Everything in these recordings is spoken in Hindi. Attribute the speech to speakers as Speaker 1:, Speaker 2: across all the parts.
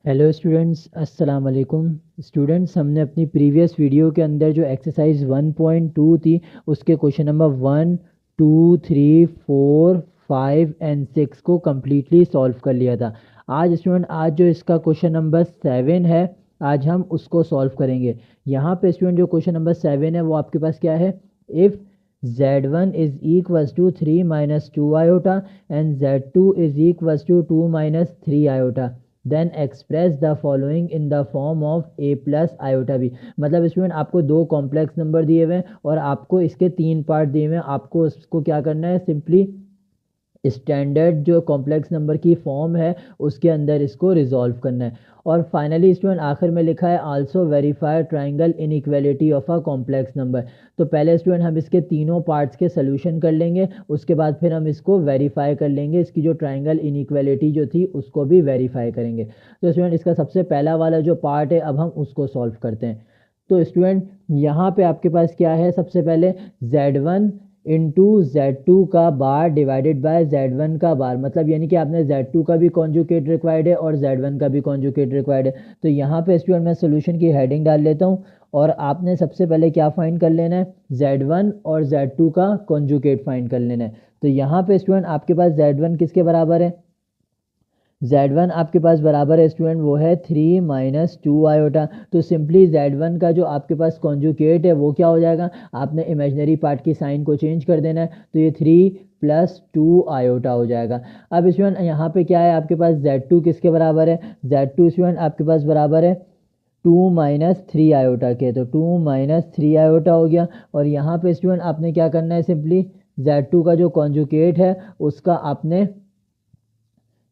Speaker 1: हेलो स्टूडेंट्स, अस्सलाम वालेकुम। स्टूडेंट्स, हमने अपनी प्रीवियस वीडियो के अंदर जो एक्सरसाइज 1.2 थी उसके क्वेश्चन नंबर 1, 2, 3, 4, 5 एंड 6 को कम्प्लीटली सॉल्व कर लिया था। आज जो इसका क्वेश्चन नंबर 7 है, आज हम उसको सॉल्व करेंगे। यहाँ पे स्टूडेंट जो क्वेश्चन नंबर 7 है वो आपके पास क्या है, if z1 is equals to 3 minus 2 iota and z2 is equals to 2 minus 3 iota, then express the following in the form of a plus iota b. मतलब स्टूडेंट आपको दो कॉम्प्लेक्स नंबर दिए हुए हैं और आपको इसके तीन पार्ट दिए हुए हैं। आपको उसको क्या करना है, सिंपली स्टैंडर्ड जो कॉम्प्लेक्स नंबर की फॉर्म है उसके अंदर इसको रिजॉल्व करना है। और फाइनली स्टूडेंट आखिर में लिखा है also verify triangle inequality of a complex number. तो पहले स्टूडेंट हम इसके तीनों पार्ट्स के सोल्यूशन कर लेंगे, उसके बाद फिर हम इसको वेरीफाई कर लेंगे, इसकी जो ट्राइंगल इनइक्वालिटी जो थी उसको भी वेरीफाई करेंगे। तो स्टूडेंट इसका सबसे पहला वाला जो पार्ट है अब हम उसको सॉल्व करते हैं। तो स्टूडेंट यहाँ पे आपके पास क्या है, सबसे पहले z1 इंटू Z2 का बार डिवाइडेड बाय Z1 का बार, मतलब यानी कि आपने Z2 का भी कॉन्जुगेट रिक्वायर्ड है और Z1 का भी कॉन्जुगेट रिक्वायर्ड है। तो यहाँ पे स्टूडेंट मैं सोल्यूशन की हेडिंग डाल लेता हूँ और आपने सबसे पहले क्या फाइंड कर लेना है, Z1 और Z2 का कॉन्जुगेट फाइंड कर लेना है। तो यहाँ पे स्टूडेंट आपके पास Z1 किसके बराबर है, Z1 आपके पास बराबर है स्टूडेंट वो है 3 माइनस 2 आयोटा। तो सिंपली Z1 का जो आपके पास कॉन्जुगेट है वो क्या हो जाएगा, आपने इमेजिनरी पार्ट की साइन को चेंज कर देना है, तो ये 3 प्लस 2 आयोटा हो जाएगा। अब स्टूडेंट यहाँ पे क्या है, आपके पास Z2 किसके बराबर है, Z2 स्टूडेंट आपके पास बराबर है 2 माइनस 3 आयोटा के, तो 2 माइनस 3 आयोटा हो गया। और यहाँ पे स्टूडेंट आपने क्या करना है, सिंपली Z2 का जो कॉन्जुगेट है उसका आपने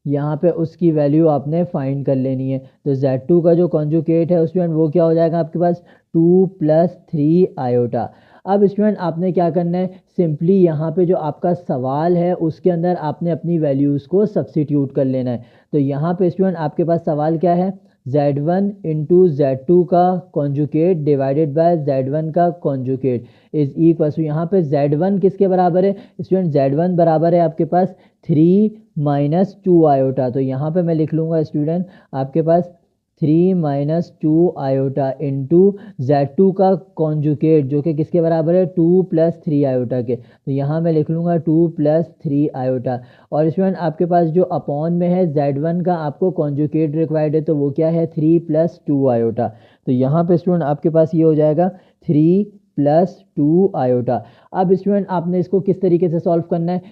Speaker 1: यहाँ पे उसकी वैल्यू आपने फाइंड कर लेनी है। तो Z2 का जो कॉन्जुगेट है स्टूडेंट वो क्या हो जाएगा आपके पास 2 प्लस 3 आयोटा। अब स्टूडेंट आपने क्या करना है, सिंपली यहाँ पे जो आपका सवाल है उसके अंदर आपने अपनी वैल्यूज़ को सब्सिट्यूट कर लेना है। तो यहाँ पे स्टूडेंट आपके पास सवाल क्या है, Z1 इंटू Z2 का कॉन्जुगेट डिवाइडेड बाय Z1 का कॉन्जुगेट इज इक्वल टू, यहाँ पे Z1 किसके बराबर है स्टूडेंट, Z1 बराबर है आपके पास 3 माइनस 2 आयोटा। तो यहाँ पे मैं लिख लूँगा स्टूडेंट आपके पास 3 माइनस 2 आयोटा इंटू Z2 का कॉन्जुगेट जो कि किसके बराबर है 2 प्लस 3 आयोटा के, तो यहाँ मैं लिख लूँगा 2 प्लस 3 आयोटा। और स्टूडेंट आपके पास जो अपॉन में है Z1 का आपको कॉन्जुगेट रिक्वायर्ड है, तो वो क्या है 3 प्लस 2 आयोटा। तो यहाँ पे स्टूडेंट आपके पास ये हो जाएगा 3 प्लस 2 आयोटा। अब स्टूडेंट आपने इसको किस तरीके से सॉल्व करना है,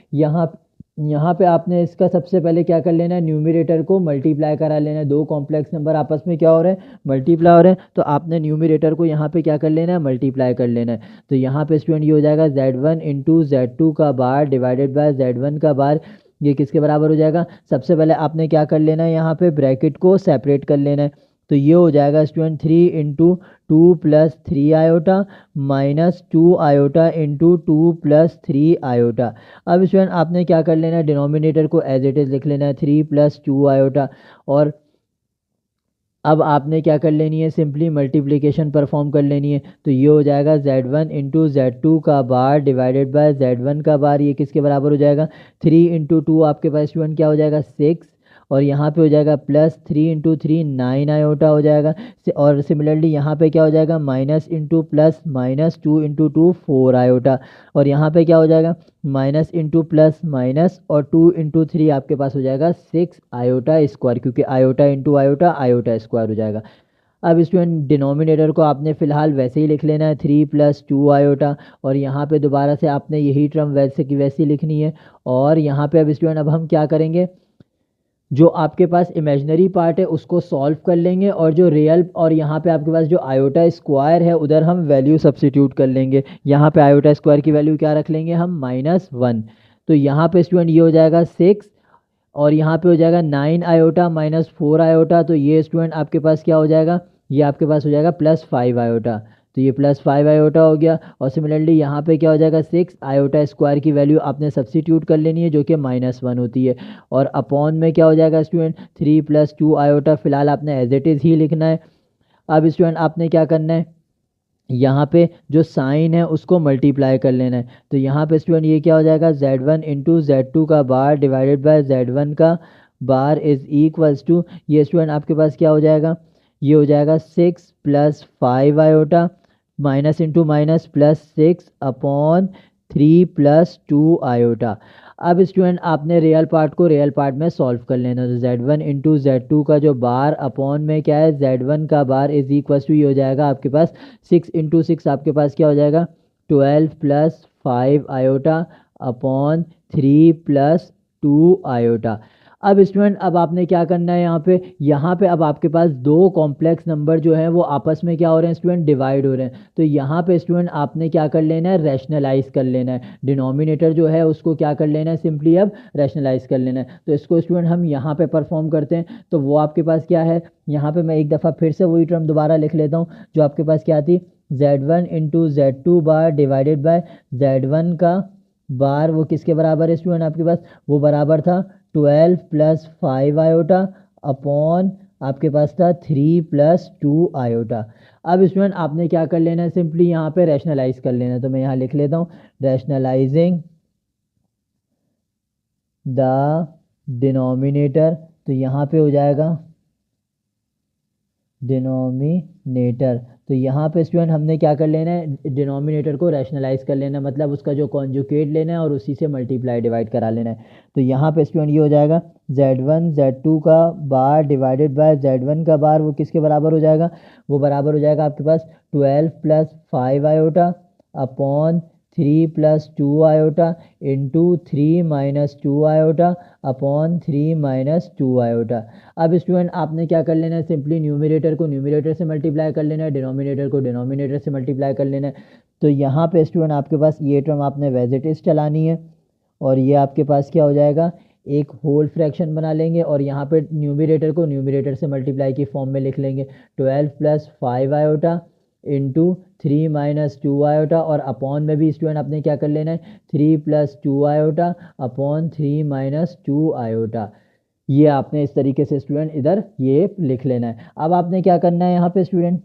Speaker 1: यहाँ पे आपने इसका सबसे पहले क्या कर लेना है, न्यूमरेटर को मल्टीप्लाई करा लेना है। दो कॉम्प्लेक्स नंबर आपस में क्या हो रहे हैं, मल्टीप्लाई हो रहे हैं, तो आपने न्यूमरेटर को यहाँ पे क्या कर लेना है, मल्टीप्लाई कर लेना है। तो यहाँ पे स्टूडेंट ये हो जाएगा Z1 इंटू Z2 का बार डिवाइडेड बाय Z1 का बार, ये किसके बराबर हो जाएगा, सबसे पहले आपने क्या कर लेना है, यहाँ पे ब्रैकेट को सेपरेट कर लेना है। तो ये हो जाएगा student 3 into 2 plus 3 iota minus 2 iota into 2 plus 3 iota. अब स्टूडेंट आपने क्या कर लेना है, डिनोमिनेटर को एज इट इज लिख लेना है 3 प्लस 2 आयोटा। और अब आपने क्या कर लेनी है, सिंपली मल्टीप्लिकेशन परफॉर्म कर लेनी है। तो ये हो जाएगा Z1 इंटू Z2 का बार डिवाइडेड बाय Z1 का बार, ये किसके बराबर हो जाएगा 3 इंटू 2 आपके पास स्टूडेंट क्या हो जाएगा 6, और यहाँ पे हो जाएगा प्लस 3 इंटू 3 9 आयोटा हो जाएगा। और सिमिलरली यहाँ पे क्या हो जाएगा minus into plus minus 2 into 2 4 iota. और यहाँ पे क्या हो जाएगा माइनस इंटू प्लस माइनस और 2 इंटू 3 आपके पास हो जाएगा 6 आयोटा स्क्वायर, क्योंकि iota into iota iota square हो जाएगा। अब स्टूडेंट डिनोमिनेटर को आपने फ़िलहाल वैसे ही लिख लेना है 3 प्लस 2 आयोटा, और यहाँ पे दोबारा से आपने यही टर्म वैसे की वैसी लिखनी है। और यहाँ पे अब स्टूडेंट अब हम क्या करेंगे, जो आपके पास इमेजिनरी पार्ट है उसको सॉल्व कर लेंगे, और जो रियल और यहाँ पे आपके पास जो आयोटा स्क्वायर है उधर हम वैल्यू सब्सिट्यूट कर लेंगे। यहाँ पे आयोटा स्क्वायर की वैल्यू क्या रख लेंगे हम, -1। तो यहाँ पे स्टूडेंट ये हो जाएगा 6, और यहाँ पे हो जाएगा 9 आयोटा माइनस 4 आयोटा, तो ये स्टूडेंट आपके पास क्या हो जाएगा, ये आपके पास हो जाएगा +5 आयोटा। तो ये +5 आयोटा हो गया। और सिमिलरली यहाँ पे क्या हो जाएगा 6 आयोटा स्क्वायर की वैल्यू आपने सब्सिट्यूट कर लेनी है जो कि -1 होती है। और अपॉन में क्या हो जाएगा स्टूडेंट 3 प्लस 2 आयोटा, फिलहाल आपने एज इट इज़ ही लिखना है। अब स्टूडेंट आपने क्या करना है, यहाँ पे जो साइन है उसको मल्टीप्लाई कर लेना है। तो यहाँ पे स्टूडेंट ये क्या हो जाएगा Z1 इंटू Z2 का बार डिवाइडेड बाय Z1 का बार इज इक्वल्स टू, ये स्टूडेंट आपके पास क्या हो जाएगा, ये हो जाएगा 6 + 5 iota minus into minus plus 6 upon 3 + 2 iota. अब स्टूडेंट आपने रियल पार्ट को रियल पार्ट में सॉल्व कर लेना। तो Z1 इंटू Z2 का जो बार अपॉन में क्या है, Z1 का बार इज इक्वल टू ये हो जाएगा आपके पास 6 इंटू 6 आपके पास क्या हो जाएगा 12 + 5 आयोटा अपॉन 3 + 2 आयोटा। अब स्टूडेंट अब आपने क्या करना है यहाँ पे अब आपके पास दो कॉम्प्लेक्स नंबर जो हैं वो आपस में क्या हो रहे हैं स्टूडेंट, डिवाइड हो रहे हैं। तो यहाँ पे स्टूडेंट आपने क्या कर लेना है, रैशनलाइज कर लेना है। डिनोमिनेटर जो है उसको क्या कर लेना है, सिंपली अब रैशनलाइज कर लेना है। तो इसको स्टूडेंट हम यहाँ पे परफॉर्म करते हैं। तो वो आपके पास क्या है, यहाँ पे मैं एक दफ़ा फिर से वही टर्म दोबारा लिख लेता हूँ जो आपके पास क्या थी, Z1 into Z2 bar divided by Z1 का बार, वो किसके बराबर है स्टूडेंट आपके पास, वो बराबर था 12 + 5 आयोटा अपॉन आपके पास था 3 + 2 आयोटा। अब स्टूडेंट आपने क्या कर लेना है, सिंपली यहाँ पे रैशनलाइज कर लेना है। तो मैं यहाँ लिख लेता हूँ रैशनलाइजिंग द डिनोमिनेटर। तो यहाँ पे हो जाएगा डिनोमिनेटर। तो यहाँ पे स्टूडेंट हमने क्या कर लेना है, डिनोमिनेटर को रैशनलाइज कर लेना है, मतलब उसका जो कॉन्जुगेट लेना है और उसी से मल्टीप्लाई डिवाइड करा लेना है। तो यहाँ पे स्टूडेंट ये हो जाएगा Z1 Z2 का बार डिवाइडेड बाय Z1 का बार, वो किसके बराबर हो जाएगा, वो बराबर हो जाएगा आपके पास 12 + 5 iota upon 3 + 2 iota into 3 - 2 iota upon 3 - 2 iota. अब स्टूडेंट आपने क्या कर लेना है, सिंपली न्यूमरेटर को न्यूमरेटर से मल्टीप्लाई कर लेना है, डिनोमिनेटर को डिनोमिनेटर से मल्टीप्लाई कर लेना है। तो यहाँ पे स्टूडेंट आपके पास ये टर्म आपने एज इट इज चलानी है और ये आपके पास क्या हो जाएगा, एक होल फ्रैक्शन बना लेंगे और यहाँ पे न्यूमरेटर को न्यूमरेटर से मल्टीप्लाई की फॉर्म में लिख लेंगे 12 + 5 आयोटा इंटू 3 - 2 आयोटा, और अपॉन में भी स्टूडेंट आपने क्या कर लेना है 3 + 2 आयोटा अपॉन 3 - 2 आयोटा। ये आपने इस तरीके से स्टूडेंट इधर ये लिख लेना है। अब आपने क्या करना है, यहाँ पे स्टूडेंट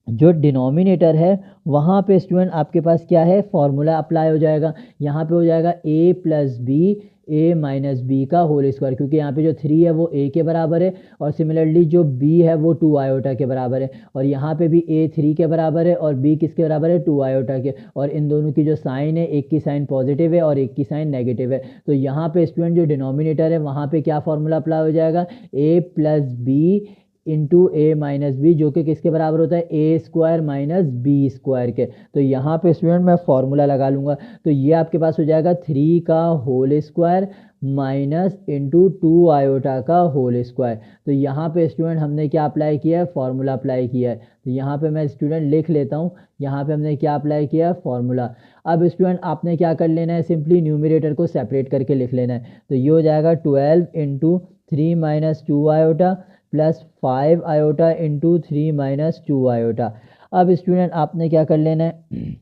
Speaker 1: जो डिनोमिनेटर है वहाँ पे स्टूडेंट आपके पास क्या है, फॉर्मूला अप्लाई हो जाएगा। यहाँ पे हो जाएगा a + b a - b का होल स्क्वायर, क्योंकि यहाँ पे जो 3 है वो a के बराबर है और सिमिलरली जो b है वो 2 आयोटा के बराबर है, और यहाँ पे भी a 3 के बराबर है और b किसके बराबर है, 2 आयोटा के। और इन दोनों की जो साइन है, एक की साइन पॉजिटिव है और एक की साइन नेगेटिव है। तो यहाँ पे स्टूडेंट जो डिनोमिनेटर है वहाँ पे क्या फॉर्मूला अप्लाई हो जाएगा, a + b into a - b, जो कि किसके बराबर होता है, a² - b² के। तो यहाँ पे स्टूडेंट मैं फॉर्मूला लगा लूँगा। तो ये आपके पास हो जाएगा 3 का whole square minus into 2 iota का होल स्क्वायर। तो यहाँ पे स्टूडेंट हमने क्या अप्लाई किया है, फॉर्मूला अप्लाई किया है। तो यहाँ पे मैं स्टूडेंट लिख लेता हूँ, यहाँ पे हमने क्या अप्लाई किया है, फॉर्मूला। अब स्टूडेंट आपने क्या कर लेना है, सिंपली न्यूमरेटर को सेपरेट करके लिख लेना है। तो ये हो जाएगा 12 into 3 - 2 iota plus 5 iota into 3 - 2 iota. अब स्टूडेंट आपने क्या कर लेना है,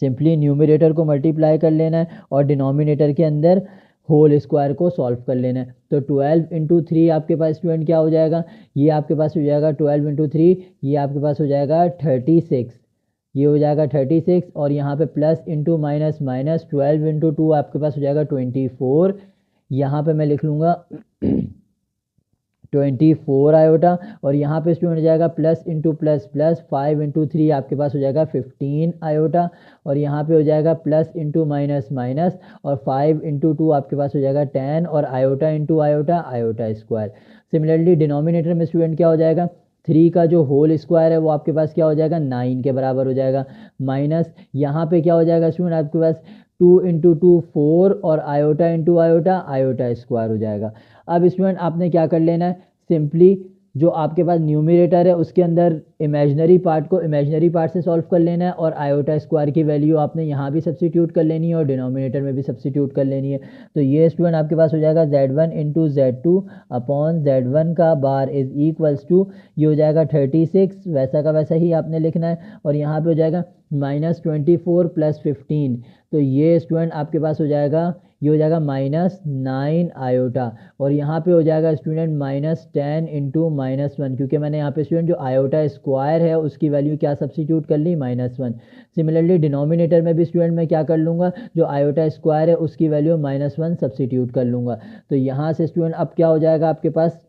Speaker 1: सिंपली न्यूमरेटर को मल्टीप्लाई कर लेना है और डिनोमिनेटर के अंदर होल स्क्वायर को सॉल्व कर लेना है। तो 12 इंटू 3 आपके पास स्टूडेंट क्या हो जाएगा, ये आपके पास हो जाएगा 12 इंटू 3, ये आपके पास हो जाएगा 36, ये हो जाएगा 36, और यहाँ पे plus into minus minus 12 into 2 आपके पास हो जाएगा 24। यहाँ पे मैं लिख लूँगा 24 आयोटा, और यहाँ पे स्टूडेंट हो जाएगा plus into plus plus 5 into 3 आपके पास हो जाएगा 15 आयोटा, और यहाँ पे हो जाएगा प्लस इंटू माइनस माइनस और 5 इंटू 2 आपके पास हो जाएगा 10, और iota into iota iota square. Similarly denominator में स्टूडेंट क्या हो जाएगा, 3 का जो होल स्क्वायर है वो आपके पास क्या हो जाएगा, 9 के बराबर हो जाएगा, माइनस यहाँ पे क्या हो जाएगा स्टूडेंट आपके पास 2 इंटू 2 4, और iota into iota iota square हो जाएगा। अब स्टूडेंट आपने क्या कर लेना है, सिंपली जो आपके पास न्यूमरेटर है उसके अंदर इमेजिनरी पार्ट को इमेजिनरी पार्ट से सॉल्व कर लेना है, और आयोटा स्क्वायर की वैल्यू आपने यहाँ भी सब्स्टिट्यूट कर लेनी है और डिनोमिनेटर में भी सब्स्टिट्यूट कर लेनी है। तो ये स्टूडेंट आपके पास हो जाएगा Z1 into Z2 upon Z1 का बार इज इक्वल्स टू, ये हो जाएगा 36, वैसा का वैसा ही आपने लिखना है, और यहाँ पे हो जाएगा -24 + 15। तो ये स्टूडेंट आपके पास हो जाएगा ये हो जाएगा -9 आयोटा, और यहाँ पे हो जाएगा स्टूडेंट -10 इंटू -1, क्योंकि मैंने यहाँ पे स्टूडेंट जो आयोटा स्क्वायर है उसकी वैल्यू क्या सब्सिट्यूट कर ली, -1। सिमिलरली डिनोमिनेटर में भी स्टूडेंट मैं क्या कर लूँगा, जो आयोटा स्क्वायर है उसकी वैल्यू -1 सब्सिट्यूट कर लूँगा। तो यहाँ से स्टूडेंट अब क्या हो जाएगा आपके पास,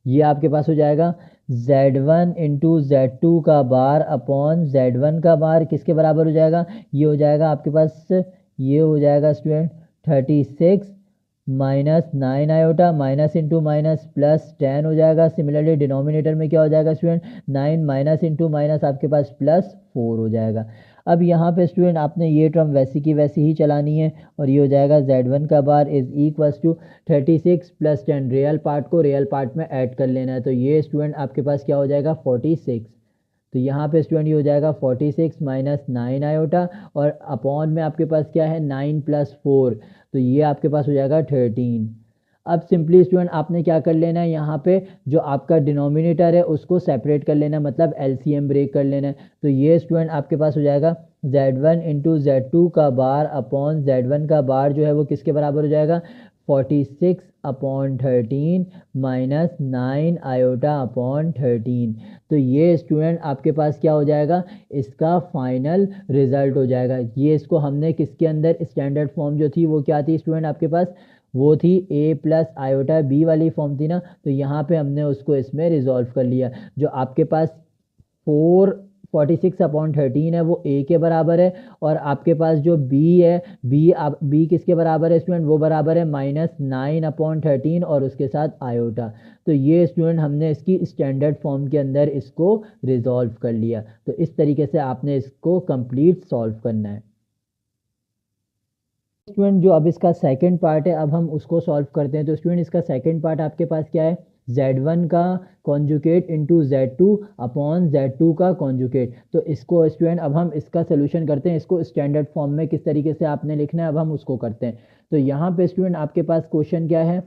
Speaker 1: ये आपके पास हो जाएगा Z1 इंटू Z2 का बार अपॉन Z1 का बार किसके बराबर हो जाएगा, ये हो जाएगा आपके पास, ये हो जाएगा student 36 -9 iota, minus into minus +10 हो जाएगा। सिमिलरली डिनोमिनेटर में क्या हो जाएगा स्टूडेंट, 9 माइनस इंटू माइनस आपके पास +4 हो जाएगा। अब यहाँ पे स्टूडेंट आपने ये टर्म वैसी की वैसी ही चलानी है, और ये हो जाएगा Z1 का bar is equals to 36 + 10, real part को रियल पार्ट में ऐड कर लेना है। तो ये स्टूडेंट आपके पास क्या हो जाएगा 46। तो यहाँ पे स्टूडेंट ये हो जाएगा 46 -9 आयोटा, और अपॉन में आपके पास क्या है 9 + 4, तो ये आपके पास हो जाएगा 13। अब सिंपली स्टूडेंट आपने क्या कर लेना है, यहाँ पे जो आपका डिनोमिनेटर है उसको सेपरेट कर लेना है, मतलब एलसीएम ब्रेक कर लेना है। तो ये स्टूडेंट आपके पास हो जाएगा Z1 इंटू Z2 का बार अपॉन Z1 का बार जो है वो किसके बराबर हो जाएगा, 46/13 -9 आयोटा अपॉन 13। तो ये स्टूडेंट आपके पास क्या हो जाएगा, इसका फाइनल रिजल्ट हो जाएगा। ये इसको हमने किसके अंदर, स्टैंडर्ड फॉर्म जो थी वो क्या थी स्टूडेंट आपके पास, वो थी a + आयोटा b वाली फॉर्म थी ना, तो यहाँ पे हमने उसको इसमें रिजॉल्व कर लिया। जो आपके पास 46/13 है वो a के बराबर है, और आपके पास जो b है, b किसके बराबर है स्टूडेंट, वो बराबर है -9/13 और उसके साथ आयोटा। तो ये स्टूडेंट हमने इसकी स्टैंडर्ड फॉर्म के अंदर इसको रिजॉल्व कर लिया। तो इस तरीके से आपने इसको कंप्लीट सॉल्व करना है। स्टूडेंट जो अब इसका सेकंड पार्ट है, अब हम उसको सॉल्व करते हैं। तो स्टूडेंट इसका सेकंड पार्ट आपके पास क्या है, Z1 का conjugate into Z2 upon Z2 का कॉन्जुगेट। तो इसको स्टूडेंट अब हम इसका सोल्यूशन करते हैं, इसको स्टैंडर्ड फॉर्म में किस तरीके से आपने लिखना है अब हम उसको करते हैं। तो यहाँ पे स्टूडेंट आपके पास क्वेश्चन क्या है,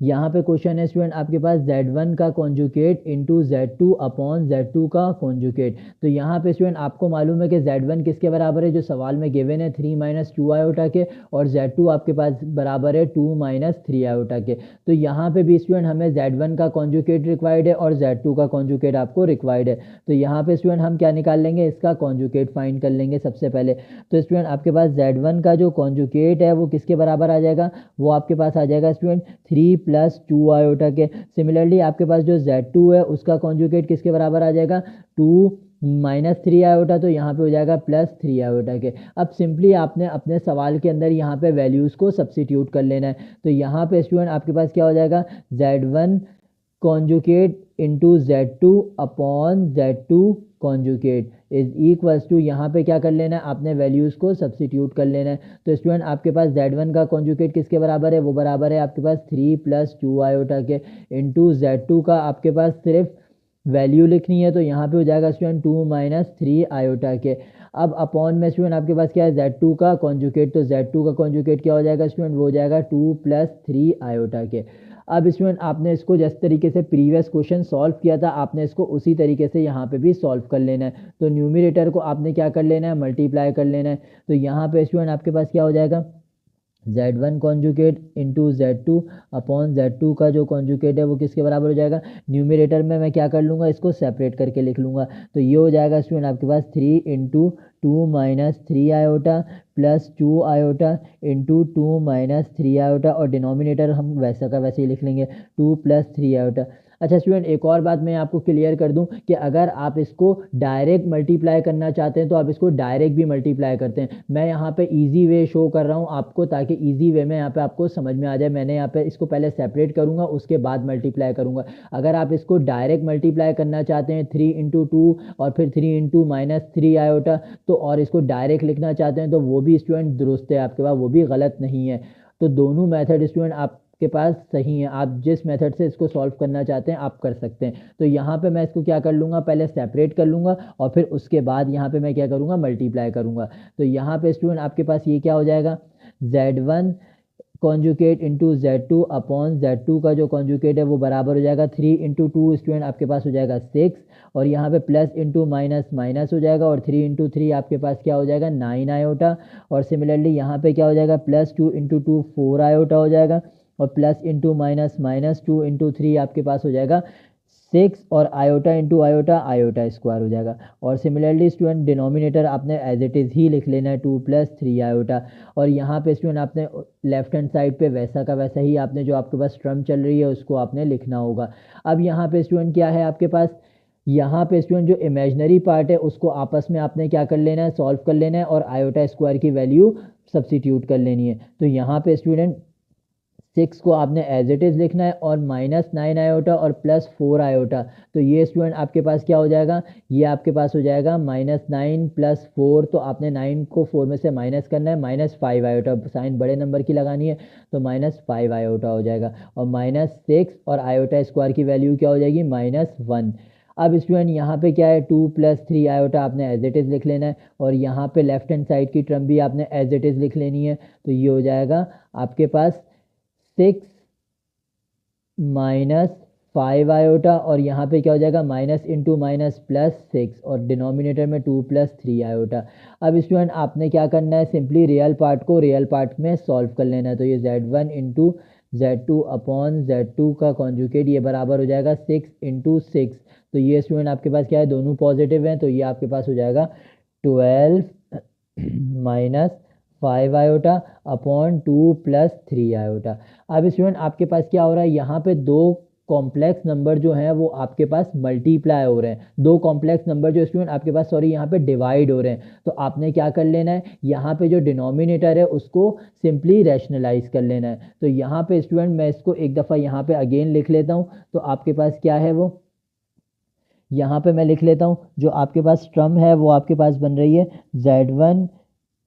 Speaker 1: यहाँ पे क्वेश्चन है स्टूडेंट आपके पास Z1 का conjugate into Z2 upon Z2 का कॉन्जुगेट। तो यहाँ पे स्टूडेंट आपको मालूम है कि Z1 किसके बराबर है, जो सवाल में गिवन है 3 - 2 आयोटा के, और Z2 आपके पास बराबर है 2 - 3 आयोटा के। तो यहाँ पे भी स्टूडेंट हमें Z1 का कॉन्जुगेट रिक्वायर्ड है और Z2 का कॉन्जुगेट आपको रिक्वायर्ड है। तो यहाँ पे स्टूडेंट हम क्या निकाल लेंगे, इसका कॉन्जुगेट फाइंड कर लेंगे सबसे पहले। तो स्टूडेंट आपके पास Z1 का जो कॉन्जुगेट है वो किसके बराबर आ जाएगा, वो आपके पास आ जाएगा स्टूडेंट 3 + 2 आयोटा के। सिमिलरली आपके पास जो Z2 है उसका कॉन्जुगेट किसके बराबर आ जाएगा, 2 - 3 आयोटा, तो यहाँ पे हो जाएगा +3 आयोटा के। अब सिंपली आपने अपने सवाल के अंदर यहाँ पे वैल्यूज़ को सब्सिट्यूट कर लेना है। तो यहाँ पे स्टूडेंट आपके पास क्या हो जाएगा, Z1 conjugate into Z2 upon Z2 conjugate is equals to, यहाँ पे क्या कर लेना है, आपने वैल्यूज़ को सब्सिट्यूट कर लेना है। तो स्टूडेंट आपके पास Z1 का कॉन्जुगेट किसके बराबर है, वो बराबर है आपके पास 3 + 2 आयोटा के, इंटू Z2 का आपके पास सिर्फ वैल्यू लिखनी है, तो यहाँ पे हो जाएगा स्टूडेंट 2 - 3 आयोटा के। अब अपॉन में स्टूडेंट आपके पास क्या है, Z2 का कॉन्जुगेट, तो Z2 का कॉन्जुगेट क्या हो जाएगा स्टूडेंट, वो हो जाएगा 2 + 3 आयोटा के। अब स्टूडेंट आपने इसको जिस तरीके से प्रीवियस क्वेश्चन सॉल्व किया था, आपने इसको उसी तरीके से यहाँ पे भी सॉल्व कर लेना है। तो न्यूमरेटर को आपने क्या कर लेना है, मल्टीप्लाई कर लेना है। तो यहाँ पे स्टूडेंट आपके पास क्या हो जाएगा, Z1 conjugate into Z2 upon Z2 का जो कॉन्जुगेट है वो किसके बराबर हो जाएगा, न्यूमरेटर में मैं क्या कर लूँगा, इसको सेपरेट करके लिख लूँगा। तो ये हो जाएगा स्टूडेंट आपके पास 3 × 2 - 3 iota plus 2 iota into 2 - 3 iota, और डिनोमिनेटर हम वैसा का वैसे ही लिख लेंगे 2 + 3 आयोटा। अच्छा स्टूडेंट एक और बात मैं आपको क्लियर कर दूं कि अगर आप इसको डायरेक्ट मल्टीप्लाई करना चाहते हैं तो आप इसको डायरेक्ट भी मल्टीप्लाई करते हैं। मैं यहाँ पे इजी वे शो कर रहा हूँ आपको, ताकि इजी वे में यहाँ पे आपको समझ में आ जाए। मैंने यहाँ पे इसको पहले सेपरेट करूँगा, उसके बाद मल्टीप्लाई करूँगा। अगर आप इसको डायरेक्ट मल्टीप्लाई करना चाहते हैं 3 × 2 और फिर 3 × -3 आयोटा, तो और इसको डायरेक्ट लिखना चाहते हैं तो वो भी स्टूडेंट दुरुस्त है आपके पास, वो भी गलत नहीं है। तो दोनों मेथड स्टूडेंट आपके पास सही है, आप जिस मेथड से इसको सॉल्व करना चाहते हैं आप कर सकते हैं। तो यहाँ पे मैं इसको क्या कर लूँगा, पहले सेपरेट कर लूँगा और फिर उसके बाद यहाँ पे मैं क्या करूँगा, मल्टीप्लाई करूँगा। तो यहाँ पे स्टूडेंट आपके पास ये क्या हो जाएगा, Z1 conjugate into Z2 upon Z2 का जो कॉन्जुकेट है वो बराबर हो जाएगा 3 इंटू 2 स्टूडेंट आपके पास हो जाएगा 6 और यहाँ पे प्लस इंटू माइनस माइनस हो जाएगा और 3 इंटू 3 आपके पास क्या हो जाएगा 9 आयोटा और सिमिलरली यहाँ पे क्या हो जाएगा प्लस 2 इंटू 2 4 आयोटा हो जाएगा और plus into minus minus 2 into 3 आपके पास हो जाएगा 6 और iota into iota iota square हो जाएगा और सिमिलरली स्टूडेंट डिनोमिनेटर आपने एज इट इज़ ही लिख लेना है 2 प्लस 3 आयोटा और यहाँ पे स्टूडेंट आपने लेफ्ट हैंड साइड पे वैसा का वैसा ही आपने जो आपके पास टर्म चल रही है उसको आपने लिखना होगा। अब यहाँ पे स्टूडेंट क्या है आपके पास, यहाँ पे स्टूडेंट जो इमेजनरी पार्ट है उसको आपस में आपने क्या कर लेना है सॉल्व कर लेना है और आयोटा स्क्वायर की वैल्यू सब्सिट्यूट कर लेनी है। तो यहाँ पे स्टूडेंट 6 को आपने एज इट इज़ लिखना है और -9 आयोटा और +4 आयोटा। तो ये स्टूडेंट आपके पास क्या हो जाएगा, ये आपके पास हो जाएगा -9 + 4। तो आपने 9 को 4 में से माइनस करना है, -5 आयोटा, साइन बड़े नंबर की लगानी है तो -5 आयोटा हो जाएगा और -6 और आयोटा स्क्वायर की वैल्यू क्या हो जाएगी -1। अब स्टूडेंट यहाँ पे क्या है 2 + 3 आयोटा आपने एज इट इज़ लिख लेना है और यहाँ पे लेफ्ट हैंड साइड की टर्म भी आपने एज इट इज़ लिख लेनी है। तो ये हो जाएगा आपके पास 6 -5 आयोटा और यहाँ पे क्या हो जाएगा माइनस इंटू माइनस +6 और डिनोमिनेटर में 2 + 3 आयोटा। अब स्टूडेंट आपने क्या करना है, सिंपली रियल पार्ट को रियल पार्ट में सॉल्व कर लेना है। तो ये Z1 into Z2 upon Z2 का कॉन्जुकेट ये बराबर हो जाएगा 6 इंटू 6। तो ये स्टूडेंट आपके पास क्या है, दोनों पॉजिटिव हैं तो ये आपके पास हो जाएगा 12 -5 आयोटा अपॉन 2 + 3 आयोटा। अब स्टूडेंट आपके पास क्या हो रहा है, यहाँ पे दो कॉम्प्लेक्स नंबर जो हैं वो आपके पास मल्टीप्लाई हो रहे हैं, दो कॉम्प्लेक्स नंबर जो स्टूडेंट आपके पास यहाँ पे डिवाइड हो रहे हैं। तो आपने क्या कर लेना है, यहाँ पे जो डिनोमिनेटर है उसको सिंपली रैशनलाइज कर लेना है। तो यहाँ पे स्टूडेंट मैं इसको एक दफ़ा यहाँ पे अगेन लिख लेता हूँ। तो आपके पास क्या है, वो यहाँ पे मैं लिख लेता हूँ, जो आपके पास टर्म है वो आपके पास बन रही है Z1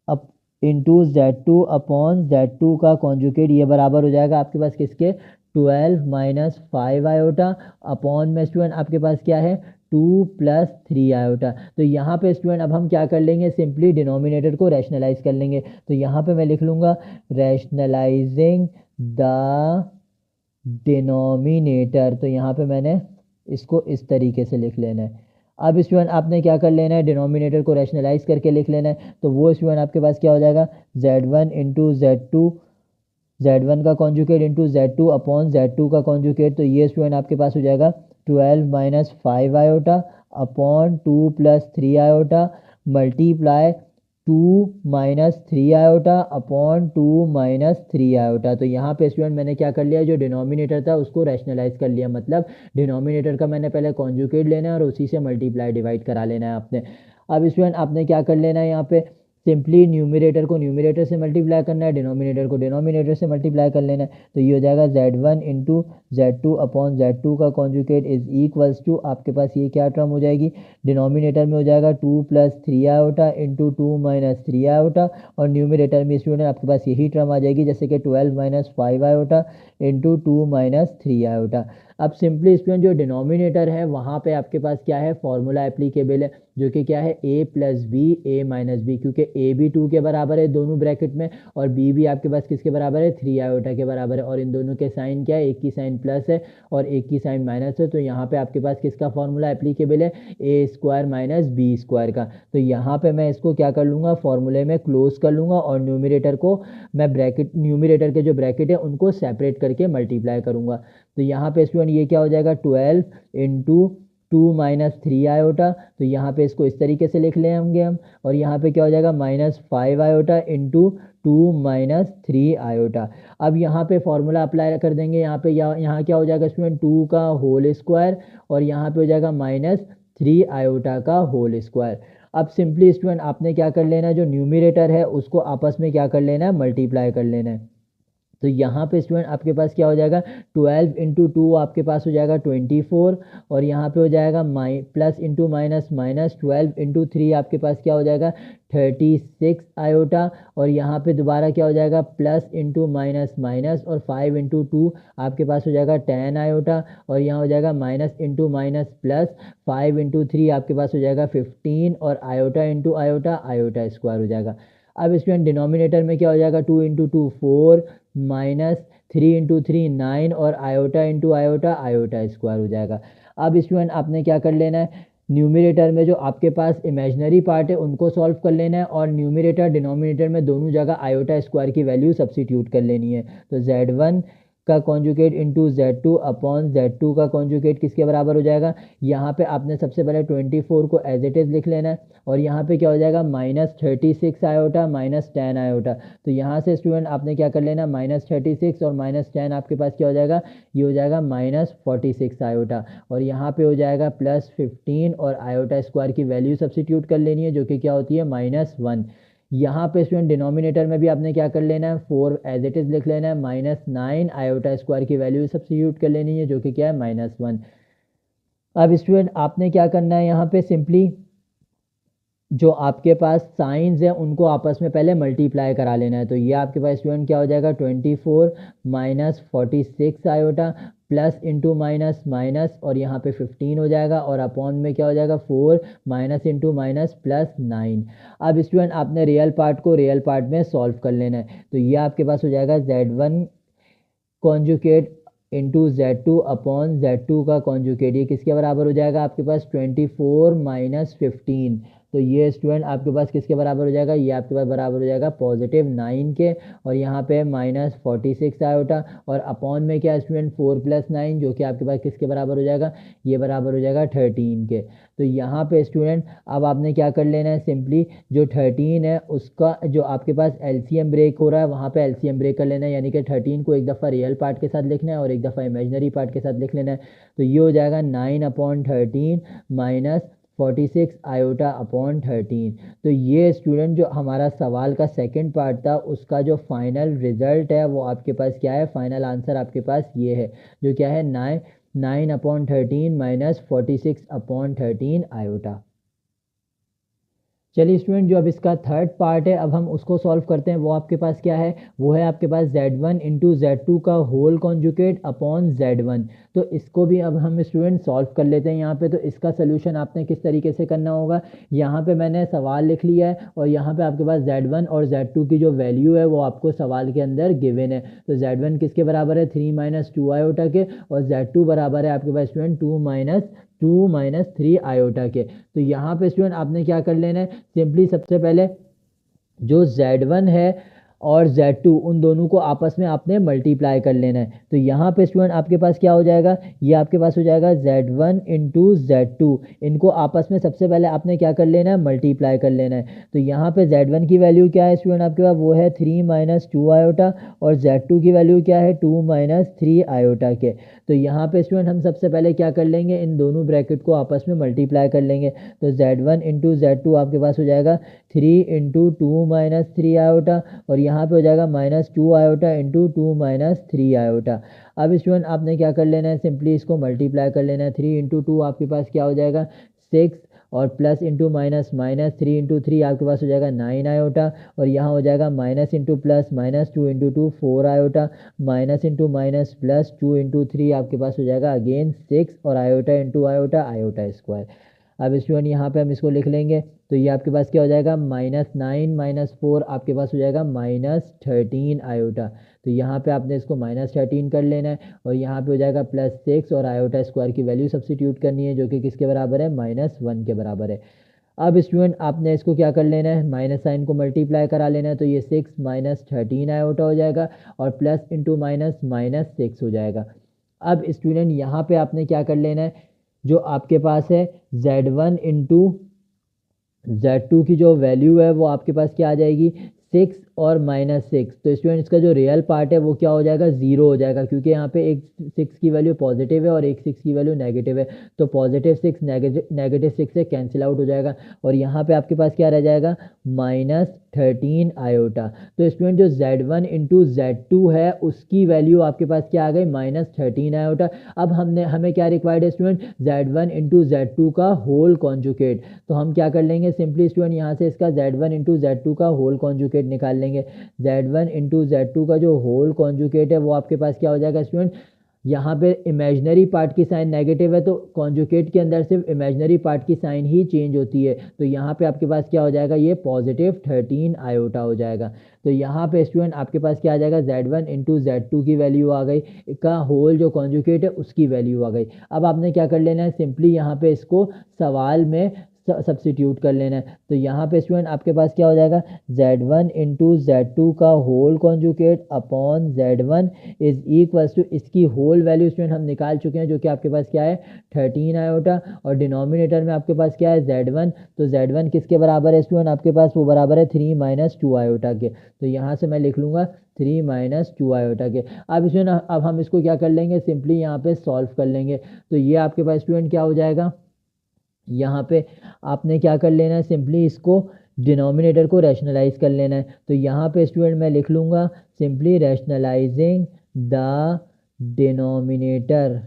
Speaker 1: up into Z2 upon Z2 का कॉन्जुकेट ये बराबर हो जाएगा आपके पास किसके 12 -5 आयोटा अपॉन में स्टूडेंट आपके पास क्या है 2 + 3 आयोटा। तो यहाँ पे स्टूडेंट अब हम क्या कर लेंगे, सिंपली डिनोमिनेटर को रैशनलाइज कर लेंगे। तो यहाँ पे मैं लिख लूँगा रैशनलाइजिंग द डिनोमिनेटर। तो यहाँ पे मैंने इसको इस तरीके से लिख लेना है। अब स्टूडेंट आपने क्या कर लेना है, डिनोमिनेटर को रैशनलाइज करके लिख लेना है। तो वो स्टूडेंट आपके पास क्या हो जाएगा Z1 इंटू Z2, Z1 का conjugate into Z2 upon Z2 का कॉन्जुकेट। तो ये स्टूडेंट आपके पास हो जाएगा 12 -5 iota upon 2 + 3 iota multiply 2 - 3 iota upon 2 - 3 iota. तो यहाँ पे स्टूडेंट मैंने क्या कर लिया, जो डिनोमिनेटर था उसको रैशनलाइज कर लिया, मतलब डिनोमिनेटर का मैंने पहले कॉन्जुकेट लेना है और उसी से मल्टीप्लाई डिवाइड करा लेना है आपने। अब स्टूडेंट आपने क्या कर लेना है, यहाँ पे सिंपली न्यूमिनेटर को न्यूमिनेटर से मल्टीप्लाई करना है, डिनोमिनेटर को डिनोमिनेटर से मल्टीप्लाई कर लेना है। तो ये हो जाएगा Z1 into Z2 upon Z2 का कॉन्जुकेट इज इक्वल्स टू आपके पास ये क्या टर्म हो जाएगी, डिनोमिनेटर में हो जाएगा 2 + 3 आयोटा इंटू 2 - 3 आयोटा और न्यूमिनेटर में स्टूडेंट आपके पास यही टर्म आ जाएगी जैसे कि 12 -5 आयोटा इंटू 2 - 3 आयोटा। अब सिंपली स्टूडेंट जो डिनोमिनेटर है वहाँ पे आपके पास क्या है, फॉर्मूला एप्लीकेबल है जो कि क्या है a + b a - b, क्योंकि a भी 2 के बराबर है दोनों ब्रैकेट में और b भी आपके पास किसके बराबर है 3 आयोटा के बराबर है और इन दोनों के साइन क्या है, एक की साइन प्लस है और एक की साइन माइनस है। तो यहाँ पे आपके पास किसका फॉर्मूला एप्लीकेबल है, a² - b² का। तो यहाँ पे मैं इसको क्या कर लूँगा, फॉर्मूले में क्लोज कर लूँगा और न्यूमिनेटर को मैं ब्रैकेट, न्यूमिनेटर के जो ब्रैकेट है उनको सेपरेट करके मल्टीप्लाई करूँगा। तो यहाँ पे स्टूडेंट ये क्या हो जाएगा 12 इंटू 2 - 3 आयोटा। तो यहाँ पे इसको इस तरीके से लिख लेंगे हम और यहाँ पे क्या हो जाएगा -5 आयोटा इंटू 2 - 3 आयोटा। अब यहाँ पे फॉर्मूला अप्लाई कर देंगे, यहाँ पे यहाँ क्या हो जाएगा स्टूडेंट 2 का होल स्क्वायर और यहाँ पे हो जाएगा -3 आयोटा का होल स्क्वायर। अब सिंपली स्टूडेंट आपने क्या कर लेना है, जो न्यूमिनेटर है उसको आपस में क्या कर लेना है, मल्टीप्लाई कर लेना है। तो यहाँ पे स्टूडेंट आपके पास क्या हो जाएगा 12 इंटू 2 आपके पास हो जाएगा 24 और यहाँ पे हो जाएगा plus into minus minus 12 into 3 आपके पास क्या हो जाएगा 36 आयोटा और यहाँ पे दोबारा क्या हो जाएगा प्लस इंटू माइनस माइनस और 5 इंटू 2 आपके पास हो जाएगा 10 आयोटा और यहाँ हो जाएगा minus into minus plus 5 into 3 आपके पास हो जाएगा 15 और iota into iota iota square हो जाएगा। अब स्टूडेंट डिनोमिनेटर में क्या हो जाएगा 2 इंटू 2 4 -3 × 3 9 और iota into iota iota square हो जाएगा। अब स्टूडेंट आपने क्या कर लेना है, न्यूमरेटर में जो आपके पास इमेजिनरी पार्ट है उनको सॉल्व कर लेना है और न्यूमरेटर डिनोमिनेटर में दोनों जगह आयोटा स्क्वायर की वैल्यू सब्स्टिट्यूट कर लेनी है। तो Z1 का conjugate into Z2 upon Z2 का कॉन्जुगेट किसके बराबर हो जाएगा, यहाँ पे आपने सबसे पहले 24 को एज इट इज़ लिख लेना है और यहाँ पे क्या हो जाएगा -36 आयोटा -10 आयोटा। तो यहाँ से स्टूडेंट आपने क्या कर लेना, -36 और -10 आपके पास क्या हो जाएगा, ये हो जाएगा -46 आयोटा और यहाँ पे हो जाएगा +15 और आयोटा स्क्वायर की वैल्यू सब्स्टिट्यूट कर लेनी है जो कि क्या होती है -1। यहाँ पे स्टूडेंट डिनोमिनेटर में भी आपने क्या कर लेना है, 4 एज इट इज़ लिख लेना है, -9 आयोटा स्क्वायर की वैल्यू सब्स्टिट्यूट कर लेनी है जो कि क्या है -1। अब स्टूडेंट आपने क्या करना है, यहाँ पे सिंपली जो आपके पास साइंस है उनको आपस में पहले मल्टीप्लाई करा लेना है। तो ये आपके पास स्टूडेंट क्या हो जाएगा 24 -46 iota plus into minus minus और यहाँ पे 15 हो जाएगा और अपॉन में क्या हो जाएगा 4 माइनस इंटू माइनस प्लस 9। अब स्टूडेंट आपने रियल पार्ट को रियल पार्ट में सॉल्व कर लेना है। तो ये आपके पास हो जाएगा Z1 conjugate into Z2 upon Z2 का कॉन्जुकेट, ये किसके बराबर हो जाएगा आपके पास 24 -15। तो ये स्टूडेंट आपके पास किसके बराबर हो जाएगा, ये आपके पास बराबर हो जाएगा +9 के और यहाँ पे -46 आयोटा और अपॉन में क्या स्टूडेंट 4 + 9 जो कि आपके पास किसके बराबर हो जाएगा, ये बराबर हो जाएगा 13 के। तो यहाँ पे स्टूडेंट अब आपने क्या कर लेना है, सिंपली जो 13 है उसका जो आपके पास एलसीएम ब्रेक हो रहा है वहाँ पे एलसीएम ब्रेक कर लेना है, यानी कि 13 को एक दफ़ा रियल पार्ट के साथ लिखना है और एक दफ़ा इमेजिनरी पार्ट के साथ लिख लेना है। तो ये हो जाएगा 9/13 -46 आयोटा अपॉन 13। तो ये स्टूडेंट जो हमारा सवाल का सेकंड पार्ट था उसका जो फाइनल रिजल्ट है वो आपके पास क्या है, फाइनल आंसर आपके पास ये है जो क्या है 9/13 -46/13 आयोटा। चलिए स्टूडेंट जो अब इसका थर्ड पार्ट है अब हम उसको सॉल्व करते हैं। वो आपके पास क्या है, वो है आपके पास Z1 इंटू Z2 का होल कॉन्जुकेट अपॉन Z1। तो इसको भी अब हम स्टूडेंट सॉल्व कर लेते हैं यहाँ पे। तो इसका सोल्यूशन आपने किस तरीके से करना होगा, यहाँ पे मैंने सवाल लिख लिया है और यहाँ पे आपके पास Z1 और Z2 की जो वैल्यू है वो आपको सवाल के अंदर गिवन है। तो Z1 किसके बराबर है 3 - 2 आयोटा के और Z2 बराबर है आपके पास स्टूडेंट 2 - 3 आयोटा के। तो यहाँ पे स्टूडेंट आपने क्या कर लेना है, सिंपली सबसे पहले जो Z1 है और Z2 उन दोनों को आपस में आपने मल्टीप्लाई कर लेना है। तो यहाँ पे स्टूडेंट आपके पास क्या हो जाएगा, ये आपके पास हो जाएगा Z1 इंटू Z2, इनको आपस में सबसे पहले आपने क्या कर लेना है, मल्टीप्लाई कर लेना है। तो यहाँ पे Z1 की वैल्यू क्या है स्टूडेंट आपके पास, वो है 3 - 2 आयोटा और Z2 की वैल्यू क्या है 2 - 3 आयोटा के। तो यहाँ पे स्टूडेंट हम सबसे पहले क्या कर लेंगे, इन दोनों ब्रैकेट को आपस में मल्टीप्लाई कर लेंगे। तो Z1 इंटू Z2 आपके पास हो जाएगा 3 इंटू 2 - 3 आयोटा और यहाँ पे हो जाएगा -2 आयोटा इंटू 2 - 3 आयोटा। अब स्टूडेंट आपने क्या कर लेना है, सिंपली इसको मल्टीप्लाई कर लेना है। 3 इंटू 2 आपके पास क्या हो जाएगा 6 और plus into minus minus 3 into 3 आपके पास हो जाएगा 9 आयोटा और यहाँ हो जाएगा minus into plus -2 into 2 4 iota minus into minus plus 2 into 3 आपके पास हो जाएगा अगेन 6 और iota into iota iota square. अब स्टूडेंट यहाँ पे हम इसको लिख लेंगे तो ये आपके पास क्या हो जाएगा -9 - 4 आपके पास हो जाएगा -13 आयोटा। तो यहाँ पे आपने इसको -13 कर लेना है और यहाँ पे हो जाएगा +6 और आयोटा स्क्वायर की वैल्यू सब्स्टिट्यूट करनी है जो कि किसके बराबर है -1 के बराबर है। अब स्टूडेंट आपने इसको क्या कर लेना है, माइनस साइन को मल्टीप्लाई करा लेना है। तो ये 6 - 13 आयोटा हो जाएगा और प्लस इंटू माइनस -6 हो जाएगा। अब स्टूडेंट यहाँ पे आपने क्या कर लेना है, जो आपके पास है Z1 इंटू Z2 की जो वैल्यू है वो आपके पास क्या आ जाएगी 6 और -6। तो स्टूडेंट इसका जो रियल पार्ट है वो क्या हो जाएगा 0 हो जाएगा, क्योंकि यहाँ पे एक 6 की वैल्यू पॉजिटिव है और एक 6 की वैल्यू नेगेटिव है। तो +6 नेगेटिव 6 से कैंसिल आउट हो जाएगा और यहाँ पे आपके पास क्या रह जाएगा -13 आयोटा। तो स्टूडेंट जो Z1 इंटू Z2 है उसकी वैल्यू आपके पास क्या आ गई -13 आयोटा। अब हमें क्या रिक्वायर्ड है स्टूडेंट Z1 इंटू Z2 का होल कॉन्जुकेट। तो हम क्या कर लेंगे, सिंपली स्टूडेंट यहाँ से इसका Z1 इंटू Z2 का होल कॉन्जुकेट निकाल लेंगे। Z1 इंटू Z2 का जो होल कॉन्जुकेट है वो आपके पास क्या हो जाएगा स्टूडेंट यहाँ पे इमेजनरी पार्ट की साइन नेगेटिव है तो कॉन्जुगेट के अंदर सिर्फ इमेजनरी पार्ट की साइन ही चेंज होती है, तो यहाँ पे आपके पास क्या हो जाएगा, ये पॉजिटिव 13 आयोटा हो जाएगा। तो यहाँ पे स्टूडेंट आपके पास क्या आ जाएगा, Z1 इंटू Z2 की वैल्यू आ गई, का होल जो कॉन्जुगेट है उसकी वैल्यू आ गई। अब आपने क्या कर लेना है, सिंपली यहाँ पे इसको सवाल में सब्सिट्यूट कर लेना है। तो यहाँ पे स्टूडेंट आपके पास क्या हो जाएगा, Z1 इंटू Z2 का whole conjugate upon Z1 is equals to, इसकी होल वैल्यू स्टूडेंट हम निकाल चुके हैं जो कि आपके पास क्या है 13 आयोटा, और डिनोमिनेटर में आपके पास क्या है Z1, तो Z1 किसके बराबर है स्टूडेंट, आपके पास वो बराबर है 3 माइनस 2 आयोटा के। तो यहाँ से मैं लिख लूँगा 3 माइनस 2 आयोटा के। अब इसमें ना, अब हम इसको क्या कर लेंगे, सिंपली यहाँ पे सॉल्व कर लेंगे। तो ये आपके पास स्टूडेंट क्या हो जाएगा, यहाँ पे आपने क्या कर लेना है, सिंपली इसको डिनोमिनेटर को रैशनलाइज कर लेना है। तो यहाँ पे स्टूडेंट मैं लिख लूँगा सिंपली रैशनलाइजिंग द डिनोमिनेटर।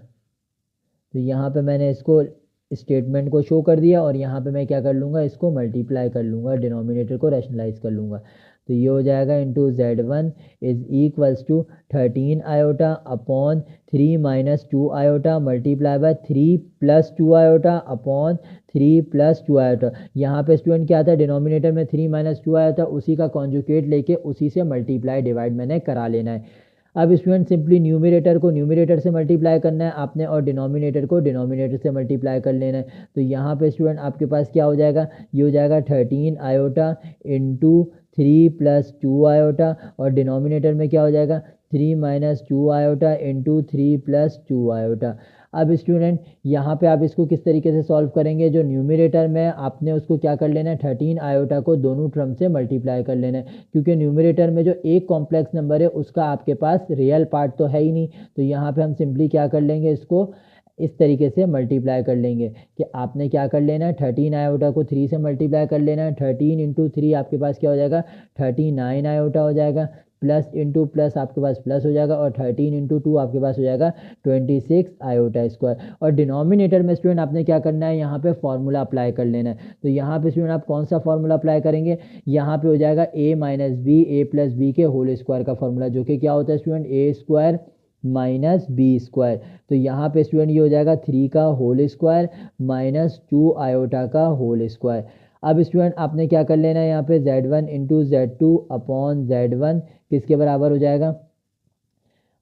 Speaker 1: तो यहाँ पे मैंने इसको स्टेटमेंट को शो कर दिया, और यहाँ पे मैं क्या कर लूँगा, इसको मल्टीप्लाई कर लूँगा, डिनोमिनेटर को रैशनलाइज कर लूँगा। तो ये हो जाएगा into Z1 is equals to 13 iota upon 3 minus 2 iota multiply by 3 plus 2 iota upon 3 plus 2 iota. यहाँ पे स्टूडेंट क्या था, डिनोमिनेटर में 3 माइनस 2 आया था, उसी का कॉन्जुगेट लेके उसी से मल्टीप्लाई डिवाइड मैंने करा लेना है। अब स्टूडेंट सिंपली न्यूमरेटर को न्यूमरेटर से मल्टीप्लाई करना है आपने, और डिनोमिनेटर को डिनोमिनेटर से मल्टीप्लाई कर लेना है। तो यहाँ पे स्टूडेंट आपके पास क्या हो जाएगा, ये हो जाएगा 13 आयोटा इंटू 3 प्लस 2 आयोटा, और डिनोमिनेटर में क्या हो जाएगा 3 minus 2 iota into 3 plus 2 iota. अब स्टूडेंट यहाँ पे आप इसको किस तरीके से सॉल्व करेंगे, जो न्यूमरेटर में आपने उसको क्या कर लेना है, 13 आयोटा को दोनों टर्म से मल्टीप्लाई कर लेना है, क्योंकि न्यूमरेटर में जो एक कॉम्प्लेक्स नंबर है उसका आपके पास रियल पार्ट तो है ही नहीं। तो यहाँ पे हम सिंपली क्या कर लेंगे, इसको इस तरीके से मल्टीप्लाई कर लेंगे कि आपने क्या कर लेना है, 13 आयोटा को 3 से मल्टीप्लाई कर लेना है। 13 इंटू 3 आपके पास क्या हो जाएगा, 39 आयोटा हो जाएगा, प्लस इंटू प्लस आपके पास प्लस हो जाएगा, और 13 इंटू 2 आपके पास हो जाएगा 26 आयोटा स्क्वायर। और डिनोमिनेटर में स्टूडेंट आपने क्या करना है, यहाँ पे फॉर्मूला अप्लाई कर लेना है। तो यहाँ पे स्टूडेंट आप कौन सा फॉर्मूला अप्लाई करेंगे, यहाँ पे हो जाएगा a minus b a plus b के होल स्क्वायर का फॉर्मूला, जो कि क्या होता है student a square minus b square. तो यहाँ पे स्टूडेंट ये हो जाएगा 3 का होल स्क्वायर माइनस 2 आयोटा का होल स्क्वायर। अब स्टूडेंट आपने क्या कर लेना है, यहाँ पे Z1 into Z2 upon Z1 किसके बराबर हो जाएगा,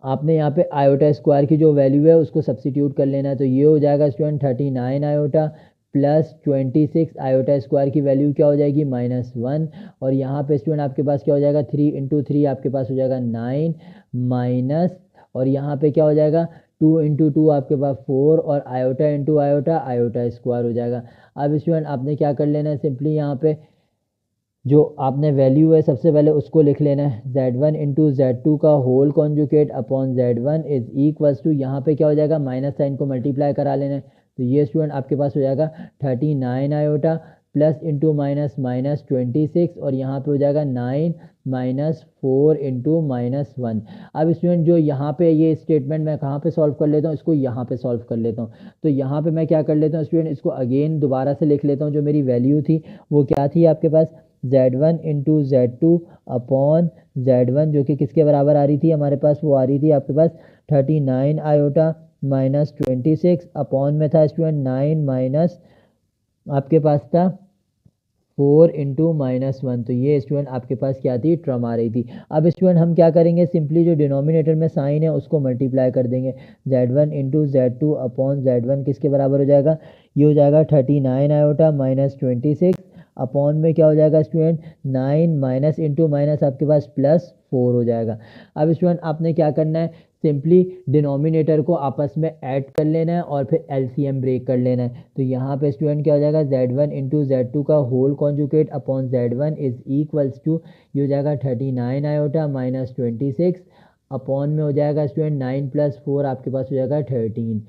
Speaker 1: आपने यहाँ पे आयोटा स्क्वायर की जो वैल्यू है उसको सब्सिट्यूट कर लेना है। तो ये हो जाएगा student 39 iota plus 26 iota square की वैल्यू क्या हो जाएगी -1, और यहाँ पे स्टूडेंट आपके पास क्या हो जाएगा 3 इंटू 3 आपके पास हो जाएगा 9 माइनस, और यहाँ पे क्या हो जाएगा 2 इंटू 2 आपके पास 4, और iota into iota iota square हो जाएगा। अब स्टूडेंट आपने क्या कर लेना है, सिंपली यहाँ पे जो आपने वैल्यू है सबसे पहले उसको लिख लेना है, Z1 इंटू Z2 का whole conjugate upon Z1 is equals to, यहाँ पे क्या हो जाएगा माइनस साइन को मल्टीप्लाई करा लेना है। तो ये स्टूडेंट आपके पास हो जाएगा 39 iota plus into minus minus 26, और यहाँ पे हो जाएगा 9 माइनस 4 इंटू -1। अब स्टूडेंट जो यहाँ पे ये स्टेटमेंट मैं कहाँ पे सॉल्व कर लेता हूँ, इसको यहाँ पे सॉल्व कर लेता हूँ। तो यहाँ पे मैं क्या कर लेता हूँ स्टूडेंट, इसको अगेन दोबारा से लिख लेता हूँ। जो मेरी वैल्यू थी वो क्या थी आपके पास, Z1 into Z2 upon Z1 जो कि किसके बराबर आ रही थी हमारे पास, वो आ रही थी आपके पास 39 आयोटा माइनस 26 अपॉन में था स्टूडेंट 9 माइनस आपके पास था 4 इंटू -1। तो ये स्टूडेंट आपके पास क्या थी, टर्म आ रही थी। अब स्टूडेंट हम क्या करेंगे, सिंपली जो डिनोमिनेटर में साइन है उसको मल्टीप्लाई कर देंगे। Z1 into Z2 upon Z1 किसके बराबर हो जाएगा, ये हो जाएगा 39 आयोटा माइनस 26 अपॉन में क्या हो जाएगा स्टूडेंट 9 माइनस इंटू माइनस आपके पास +4 हो जाएगा। अब स्टूडेंट आपने क्या करना है, सिंपली डिनोमिनेटर को आपस में ऐड कर लेना है और फिर एलसीएम ब्रेक कर लेना है। तो यहाँ पे स्टूडेंट क्या हो जाएगा, Z1 इंटू Z2 का whole conjugate upon Z1 is equals to, ये हो जाएगा 39 आयोटा माइनस 26 अपॉन में हो जाएगा स्टूडेंट 9 प्लस 4 आपके पास हो जाएगा 13।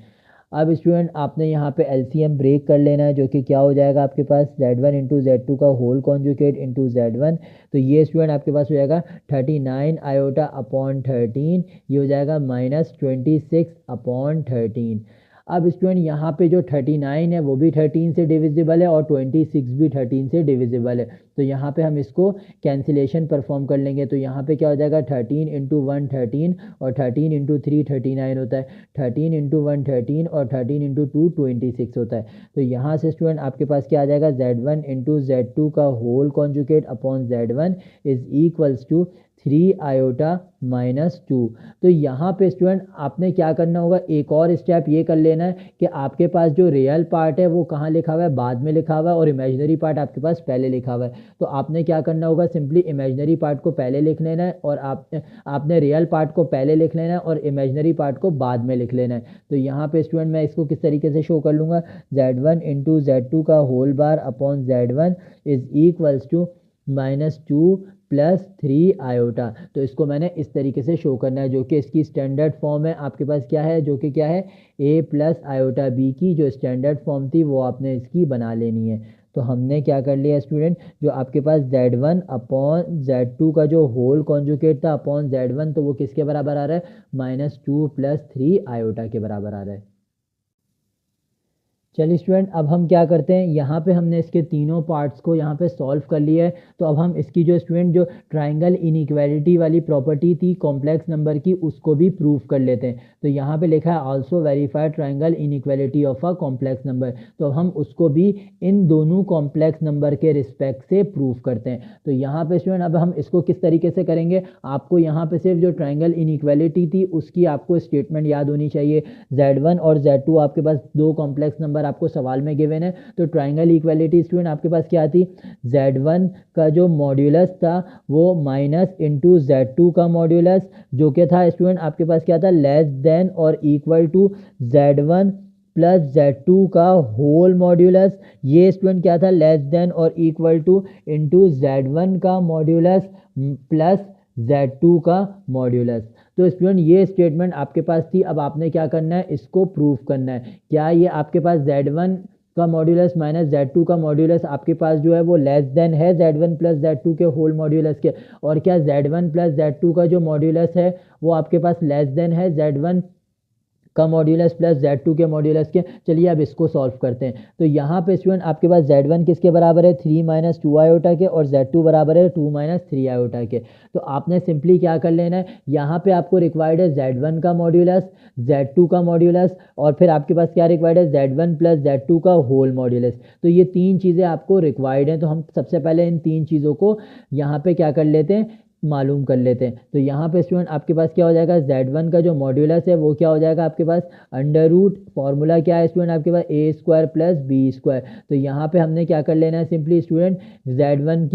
Speaker 1: अब स्टूडेंट आपने यहाँ पे एलसीएम ब्रेक कर लेना है, जो कि क्या हो जाएगा आपके पास Z1 इंटू Z2 का होल कॉन्जुगेट इंटू Z1। तो ये स्टूडेंट आपके पास हो जाएगा 39 आयोटा अपॉन 13, ये हो जाएगा -26 अपॉन 13। अब स्टूडेंट यहाँ पे जो 39 है वो भी 13 से डिविजिबल है और 26 भी 13 से डिविजिबल है। तो यहाँ पे हम इसको कैंसिलेशन परफॉर्म कर लेंगे। तो यहाँ पे क्या हो जाएगा 13 इंटू 1 13 और 13 इंटू 3 39 होता है, 13 इंटू 1 13 और 13 इंटू 2 26 होता है। तो यहाँ से स्टूडेंट आपके पास क्या आ जाएगा Z1 इंटू Z2 का whole conjugate upon Z1 is equals to 3 iota minus 2। तो यहाँ पे स्टूडेंट आपने क्या करना होगा, एक और स्टेप ये कर लेना है कि आपके पास जो रियल पार्ट है वो कहाँ लिखा हुआ है, बाद में लिखा हुआ है, और इमेजिनरी पार्ट आपके पास पहले लिखा हुआ है। तो आपने क्या करना होगा, सिंपली इमेजिनरी पार्ट को पहले लिख लेना है और आपने रियल पार्ट को पहले लिख लेना है और इमेजिनरी पार्ट को बाद में लिख लेना है। तो यहाँ पे स्टूडेंट मैं इसको किस तरीके से शो कर लूँगा, Z1 इंटू Z2 का whole bar upon Z1 is equals to -2 plus 3 iota. तो इसको मैंने इस तरीके से शो करना है, जो कि इसकी स्टैंडर्ड फॉर्म है आपके पास क्या है, जो कि क्या है a प्लस आयोटा b की जो स्टैंडर्ड फॉर्म थी वो आपने इसकी बना लेनी है। तो हमने क्या कर लिया स्टूडेंट, जो आपके पास Z1 अपॉन Z2 का जो होल कॉन्जुगेट था अपॉन Z1, तो वो किसके बराबर आ रहा है, -2 प्लस 3 आयोटा के बराबर आ रहा है। चलिए स्टूडेंट, अब हम क्या करते हैं, यहाँ पे हमने इसके तीनों पार्ट्स को यहाँ पे सॉल्व कर लिया है। तो अब हम इसकी जो स्टूडेंट जो ट्राइंगल इनइक्वालिटी वाली प्रॉपर्टी थी कॉम्प्लेक्स नंबर की, उसको भी प्रूव कर लेते हैं। तो यहाँ पे लिखा है also verify triangle inequality of a complex number. तो हम उसको भी इन दोनों कॉम्प्लेक्स नंबर के रिस्पेक्ट से प्रूव करते हैं। तो यहाँ पे स्टूडेंट अब हम इसको किस तरीके से करेंगे, आपको यहाँ पे सिर्फ जो ट्राइंगल इनइक्वालिटी थी उसकी आपको स्टेटमेंट याद होनी चाहिए। Z1 और Z2 आपके पास दो कॉम्प्लेक्स नंबर आपको सवाल में गिवन है। तो ट्राइंगल इक्वालिटी स्टूडेंट आपके पास क्या थी, Z1 का जो मॉड्यूलस था वो माइनस इंटू Z2 का मॉड्यूलस, जो कि था स्टूडेंट आपके पास क्या था, लेस देन और equal to Z1 plus Z2 का होल मॉड्यूलस। ये स्टूडेंट क्या था, लेस देन और इक्वल टू इंटू Z1 का मॉड्यूलस प्लस Z2 का मॉड्यूलस। तो स्टूडेंट ये स्टेटमेंट आपके पास थी। अब आपने क्या करना है, इसको प्रूफ करना है। क्या ये आपके पास Z1 का मॉड्यूलस माइनस Z2 का मॉड्यूलस आपके पास जो है वो लेस देन है Z1 प्लस Z2 के होल मॉड्यूलस के, और क्या Z1 प्लस Z2 का जो मॉड्यूलस है वो आपके पास लेस देन है Z1 का मॉड्यूलस प्लस Z2 के मॉड्यूलस के। चलिए अब इसको सॉल्व करते हैं। तो यहाँ पे स्टूडेंट आपके पास Z1 किसके बराबर है, 3 माइनस 2 आयोटा के, और Z2 बराबर है 2 माइनस 3 आयोटा के। तो आपने सिंपली क्या कर लेना है, यहाँ पे आपको रिक्वायर्ड है Z1 का मॉड्यूलस, Z2 का मॉड्यूलस, और फिर आपके पास क्या रिक्वायर्ड है, Z1 प्लस Z2 का होल मॉड्यूलस। तो ये तीन चीज़ें आपको रिक्वायर्ड हैं। तो हम सबसे पहले इन तीन चीज़ों को यहाँ पे क्या कर लेते हैं, मालूम कर लेते हैं। तो यहाँ पे स्टूडेंट आपके पास क्या हो जाएगा, Z1 का जो मॉड्यूलस है वो क्या हो जाएगा आपके पास, अंडर रूट फॉर्मूला क्या है स्टूडेंट आपके पास, A² प्लस B²। तो यहाँ पे हमने क्या कर लेना है, सिंपली स्टूडेंट Z1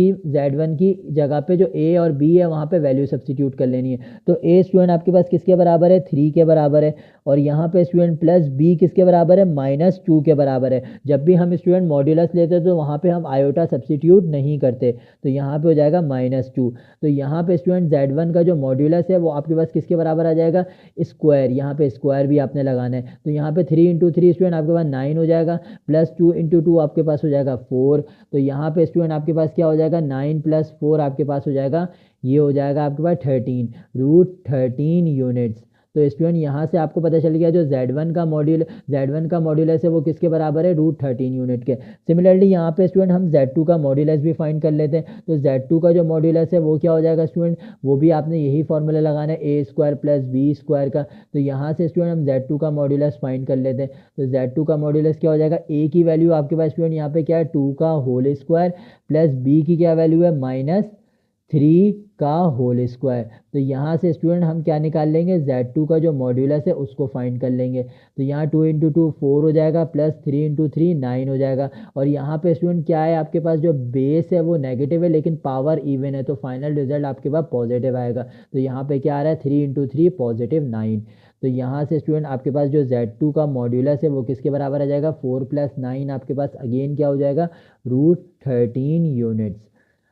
Speaker 1: की जगह पे जो A और B है वहाँ पे वैल्यू सब्सटीट्यूट कर लेनी है। तो A स्टूडेंट आपके पास किसके बराबर है, 3 के बराबर है, और यहाँ पे स्टूडेंट प्लस B किसके बराबर है, -2 के बराबर है। जब भी हम स्टूडेंट मॉड्यूलस लेते हैं तो वहाँ पे हम आयोटा सब्सटीट्यूट नहीं करते, तो यहाँ पे हो जाएगा -2। तो यहाँ पे स्टूडेंट Z1 का जो मॉड्यूलस है वो आपके पास किसके बराबर आ जाएगा, स्क्वायर। यहाँ पे स्क्वायर भी आपने लगाना है। तो यहाँ पे 3 इंटू 3 स्टूडेंट आपके पास 9 हो जाएगा, प्लस 2 इंटू 2 आपके पास हो जाएगा 4। तो यहाँ पे स्टूडेंट आपके पास क्या हो जाएगा, 9 प्लस 4 आपके पास हो जाएगा, ये हो जाएगा आपके पास 13 रूट 13 यूनिट्स। तो स्टूडेंट यहाँ से आपको पता चल गया जो Z1 का मॉड्यूलस है वो किसके बराबर है, √13 यूनिट के। सिमिलरली यहाँ पे स्टूडेंट हम Z2 का मॉड्यूलस भी फाइंड कर लेते हैं। तो Z2 का जो मॉड्यूलस है वो क्या हो जाएगा स्टूडेंट, वो भी आपने यही फॉर्मूला लगाना है A² प्लस B² का। तो यहाँ से स्टूडेंट हम Z2 का मॉड्यूलस फाइंड कर लेते हैं। तो Z2 का मॉड्यूलस क्या हो जाएगा, A की वैल्यू आपके पास स्टूडेंट यहाँ पे क्या है, 2 का होल स्क्वायर, प्लस B की क्या वैल्यू है, -3 का होल स्क्वायर। तो यहाँ से स्टूडेंट हम क्या निकाल लेंगे, Z2 का जो मॉड्यूलस है उसको फाइंड कर लेंगे। तो यहाँ 2 इंटू 2 4 हो जाएगा, प्लस 3 इंटू 3 9 हो जाएगा। और यहाँ पे स्टूडेंट क्या है, आपके पास जो बेस है वो नेगेटिव है लेकिन पावर इवन है, तो फाइनल रिजल्ट आपके पास पॉजिटिव आएगा। तो यहाँ पे क्या आ रहा है, 3 इंटू 3 पॉजिटिव 9। तो यहाँ से स्टूडेंट आपके पास जो Z2 का मॉड्यूलस है वो किसके बराबर आ जाएगा, 4 प्लस 9 आपके पास अगेन क्या हो जाएगा, √13 यूनिट्स।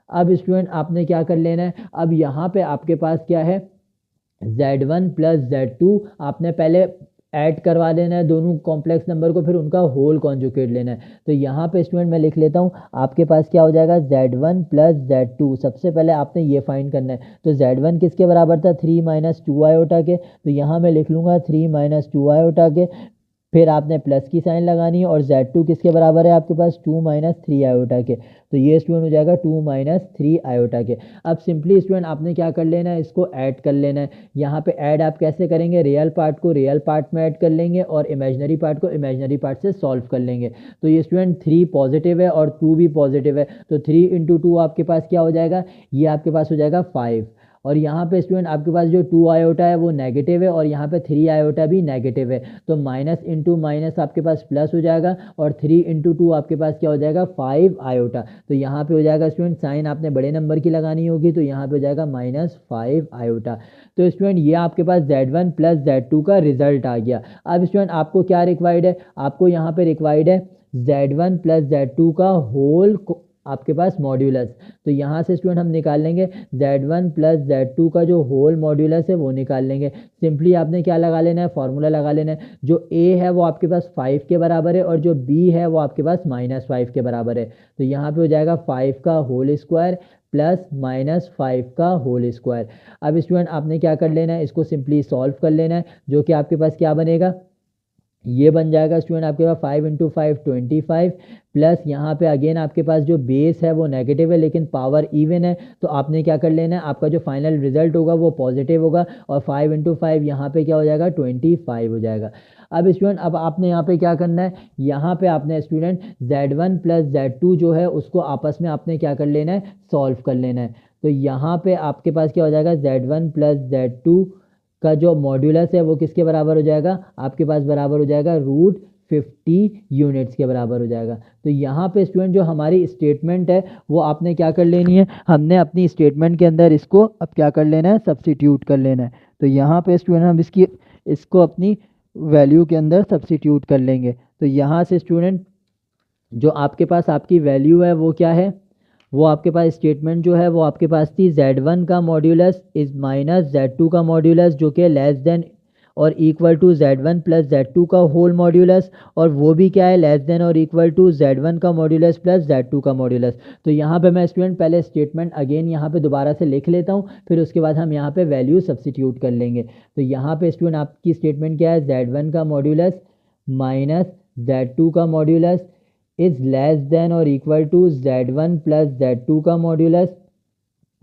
Speaker 1: अब स्टूडेंट आपने क्या कर लेना है, अब यहाँ पे आपके पास क्या है, Z1 प्लस Z2 आपने पहले ऐड करवा लेना है दोनों कॉम्प्लेक्स नंबर को, फिर उनका होल कॉन्जुगेट लेना है। तो यहाँ पे स्टूडेंट मैं लिख लेता हूँ, आपके पास क्या हो जाएगा, Z1 प्लस Z2। सबसे पहले आपने ये फाइंड करना है। तो Z1 किसके बराबर था, 3 माइनस 2 आयोटा के। तो यहाँ मैं लिख लूँगा 3 माइनस 2 आयोटा के फिर आपने प्लस की साइन लगानी है और Z2 किसके बराबर है आपके पास 2 माइनस 3 आयोटा के, तो ये स्टूडेंट हो जाएगा 2 माइनस 3 आयोटा के। अब सिंपली स्टूडेंट आपने क्या कर लेना है, इसको ऐड कर लेना है। यहाँ पे ऐड आप कैसे करेंगे, रियल पार्ट को रियल पार्ट में ऐड कर लेंगे और इमेजनरी पार्ट को इमेजनरी पार्ट से सॉल्व कर लेंगे। तो ये स्टूडेंट 3 पॉजिटिव है और 2 भी पॉजिटिव है, तो 3 इंटू 2 आपके पास क्या हो जाएगा, ये आपके पास हो जाएगा 5। और यहाँ पे स्टूडेंट आपके पास जो 2 आयोटा है वो नेगेटिव है और यहाँ पे 3 आयोटा भी नेगेटिव है, तो माइनस इंटू माइनस आपके पास प्लस हो जाएगा और 3 इंटू 2 आपके पास क्या हो जाएगा 5 आयोटा। तो यहाँ पे हो जाएगा स्टूडेंट साइन आपने बड़े नंबर की लगानी होगी, तो यहाँ पे हो जाएगा -5 आयोटा। तो स्टूडेंट ये आपके पास Z1 प्लस Z2 का रिजल्ट आ गया। अब स्टूडेंट आपको क्या रिक्वायर्ड है, आपको यहाँ पे रिक्वायर्ड है Z1 प्लस Z2 का होल आपके पास मॉड्यूलस। तो यहाँ से स्टूडेंट हम निकाल लेंगे Z1 प्लस Z2 का जो होल मॉड्यूलस है वो निकाल लेंगे। सिंपली आपने क्या लगा लेना है, फॉर्मूला लगा लेना है। जो A है वो आपके पास 5 के बराबर है और जो B है वो आपके पास -5 के बराबर है। तो यहाँ पे हो जाएगा 5 का होल स्क्वायर प्लस -5 का होल स्क्वायर। अब स्टूडेंट आपने क्या कर लेना है, इसको सिंपली सॉल्व कर लेना है, जो कि आपके पास क्या बनेगा, ये बन जाएगा स्टूडेंट आपके पास 5 इंटू 5 25 प्लस यहाँ पे अगेन आपके पास जो बेस है वो नेगेटिव है लेकिन पावर इवन है, तो आपने क्या कर लेना है, आपका जो फाइनल रिजल्ट होगा वो पॉजिटिव होगा और 5 इंटू 5 यहाँ पे क्या हो जाएगा 25 हो जाएगा। अब स्टूडेंट अब आपने यहाँ पे क्या करना है, यहाँ पे आपने स्टूडेंट Z1 प्लस Z2 जो है उसको आपस में आपने क्या कर लेना है, सॉल्व कर लेना है। तो यहाँ पे आपके पास क्या हो जाएगा Z1 प्लस Z2 का जो मॉड्यूलस है वो किसके बराबर हो जाएगा, आपके पास बराबर हो जाएगा √50 यूनिट्स के बराबर हो जाएगा। तो यहाँ पे स्टूडेंट जो हमारी स्टेटमेंट है वो आपने क्या कर लेनी है, हमने अपनी स्टेटमेंट के अंदर इसको अब क्या कर लेना है, सब्स्टिट्यूट कर लेना है। तो यहाँ पे स्टूडेंट हम इसको अपनी वैल्यू के अंदर सब्स्टिट्यूट कर लेंगे। तो यहाँ से स्टूडेंट जो आपके पास आपकी वैल्यू है वो क्या है, वो आपके पास स्टेटमेंट जो है वो आपके पास थी Z1 का मॉड्यूलस इज माइनस Z2 का मॉड्यूलस जो कि लेस देन और equal to Z1 plus Z2 का होल मॉड्यूलस, और वो भी क्या है, लेस देन और इक्वल टू Z1 का मॉड्यूलस प्लस Z2 का मॉड्यूलस। तो यहाँ पे मैं स्टूडेंट पहले स्टेटमेंट अगेन यहाँ पे दोबारा से लिख लेता हूँ, फिर उसके बाद हम यहाँ पे वैल्यू सब्स्टिट्यूट कर लेंगे। तो यहाँ पे स्टूडेंट आपकी स्टेटमेंट क्या है, Z1 का मॉड्यूलस माइनस Z2 का मॉड्यूलस इज लेस देन और equal to Z1 plus Z2 का मॉड्यूलस,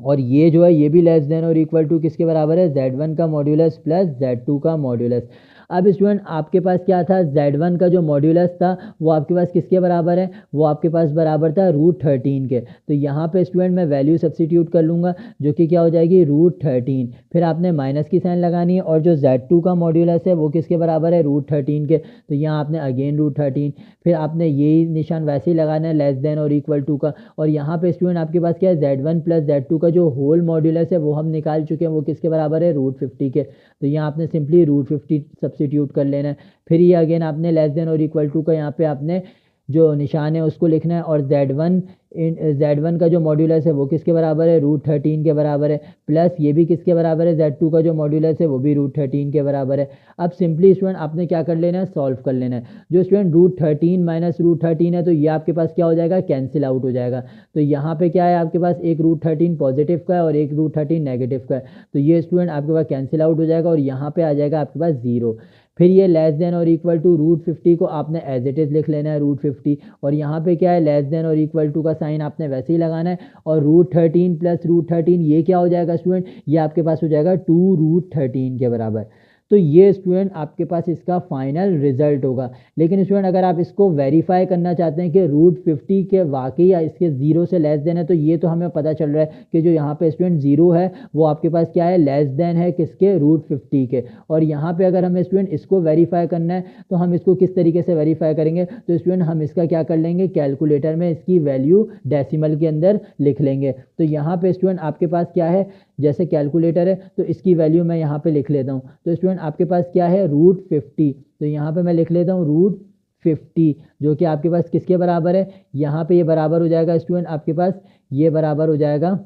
Speaker 1: और ये जो है ये भी लेस देन और इक्वल टू किसके बराबर है, Z1 का मॉड्यूलस प्लस Z2 का मॉड्यूलस। अब स्टूडेंट आपके पास क्या था, Z1 का जो मॉड्यूलस था वो आपके पास किसके बराबर है, वो आपके पास बराबर था √13 के। तो यहाँ पे स्टूडेंट मैं वैल्यू सब्स्टिट्यूट कर लूँगा जो कि क्या हो जाएगी √13, फिर आपने माइनस की साइन लगानी है और जो Z2 का मॉड्यूलस है वो किसके बराबर है, √13 के। तो यहाँ आपने अगेन √13, फिर आपने यही निशान वैसे ही लगाना है लेस देन और इक्वल टू का, और यहाँ पे स्टूडेंट आपके पास क्या है, Z1 प्लस Z2 का जो होल मॉड्यूलस है वो हम निकाल चुके हैं, वो किसके बराबर है, √50 के। तो यहाँ आपने सिंपली √50 सब्स्टिट्यूट कर लेना है। फिर ये अगेन आपने लेस देन और इक्वल टू का यहाँ पे आपने जो निशान है उसको लिखना है, और Z1 का जो मॉड्यूलस है वो किसके बराबर है, √13 के बराबर है, प्लस ये भी किसके बराबर है, Z2 का जो मॉड्यूलस है वो भी √13 के बराबर है। अब सिंपली स्टूडेंट आपने क्या कर लेना है, सॉल्व कर लेना है। जो स्टूडेंट √13 माइनस √13 है तो ये आपके पास क्या हो जाएगा, कैंसिल आउट हो जाएगा। तो यहाँ पे क्या है, आपके पास एक √13 पॉजिटिव का है और एक √13 नेगेटिव का है, तो ये स्टूडेंट आपके पास कैंसिल आउट हो जाएगा और यहाँ पे आ जाएगा आपके पास 0। फिर ये लेस देन और इक्वल टू √50 को आपने एज इट इज़ लिख लेना है √50, और यहाँ पे क्या है, लेस देन और इक्वल टू का साइन आपने वैसे ही लगाना है, और √13 प्लस √13 ये क्या हो जाएगा स्टूडेंट, ये आपके पास हो जाएगा 2√13 के बराबर। तो ये स्टूडेंट आपके पास इसका फाइनल रिजल्ट होगा। लेकिन स्टूडेंट अगर आप इसको वेरीफाई करना चाहते हैं कि √50 के वाकई या इसके 0 से लेस देन है, तो ये तो हमें पता चल रहा है कि जो यहाँ पे स्टूडेंट 0 है वो आपके पास क्या है, लेस देन है किसके, √50 के। और यहाँ पे अगर हमें स्टूडेंट इसको वेरीफाई करना है तो हम इसको किस तरीके से वेरीफाई करेंगे, तो स्टूडेंट हम इसका क्या कर लेंगे, कैलकुलेटर में इसकी वैल्यू डेसिमल के अंदर लिख लेंगे। तो यहाँ पे स्टूडेंट आपके पास क्या है, जैसे कैलकुलेटर है तो इसकी वैल्यू मैं यहाँ पे लिख लेता हूँ। तो स्टूडेंट आपके पास क्या है, √50, तो यहाँ पे मैं लिख लेता हूँ √50 जो कि आपके पास किसके बराबर है, यहाँ पे ये बराबर हो जाएगा स्टूडेंट आपके पास, ये बराबर हो जाएगा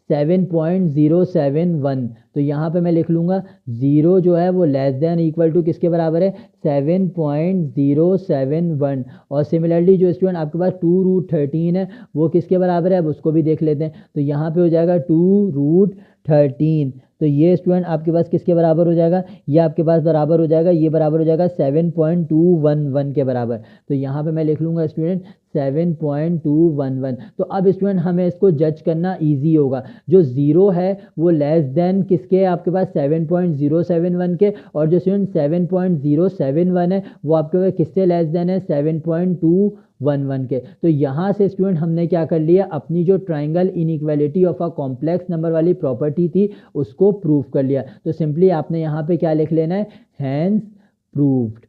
Speaker 1: 7.071। तो यहाँ पे मैं लिख लूँगा 0 जो है वो लेस देन इक्वल टू किसके बराबर है, 7.071। और सिमिलरली जो स्टूडेंट आपके पास 2√13 है वो किसके बराबर है, अब उसको भी देख लेते हैं। तो यहाँ पे हो जाएगा 2√13, तो ये स्टूडेंट आपके पास किसके बराबर हो जाएगा, ये आपके पास बराबर हो जाएगा, ये बराबर हो जाएगा 7.211 के बराबर। तो यहाँ पे मैं लिख लूँगा स्टूडेंट 7.211। तो अब स्टूडेंट हमें इसको जज करना इजी होगा, जो ज़ीरो है वो लेस देन किसके है आपके पास 7.071 के, और जो स्टूडेंट 7.071 है वो आपके पास किससे लेस देन है 7.211 के। तो यहाँ से स्टूडेंट हमने क्या कर लिया, अपनी जो triangle inequality of a complex number वाली प्रॉपर्टी थी उसको प्रूव कर लिया। तो सिंपली आपने यहाँ पे क्या लिख लेना है, hence proved.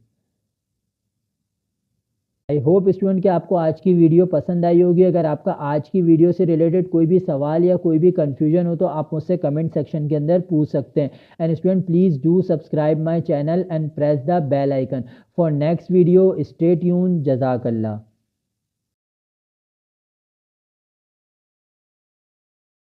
Speaker 1: I hope student कि आपको आज की वीडियो पसंद आई होगी। अगर आपका आज की वीडियो से रिलेटेड कोई भी सवाल या कोई भी कंफ्यूजन हो तो आप मुझसे कमेंट सेक्शन के अंदर पूछ सकते हैं। And student please do subscribe my channel and press the bell icon for next video. Stay tune. जज़ाकल्लाह।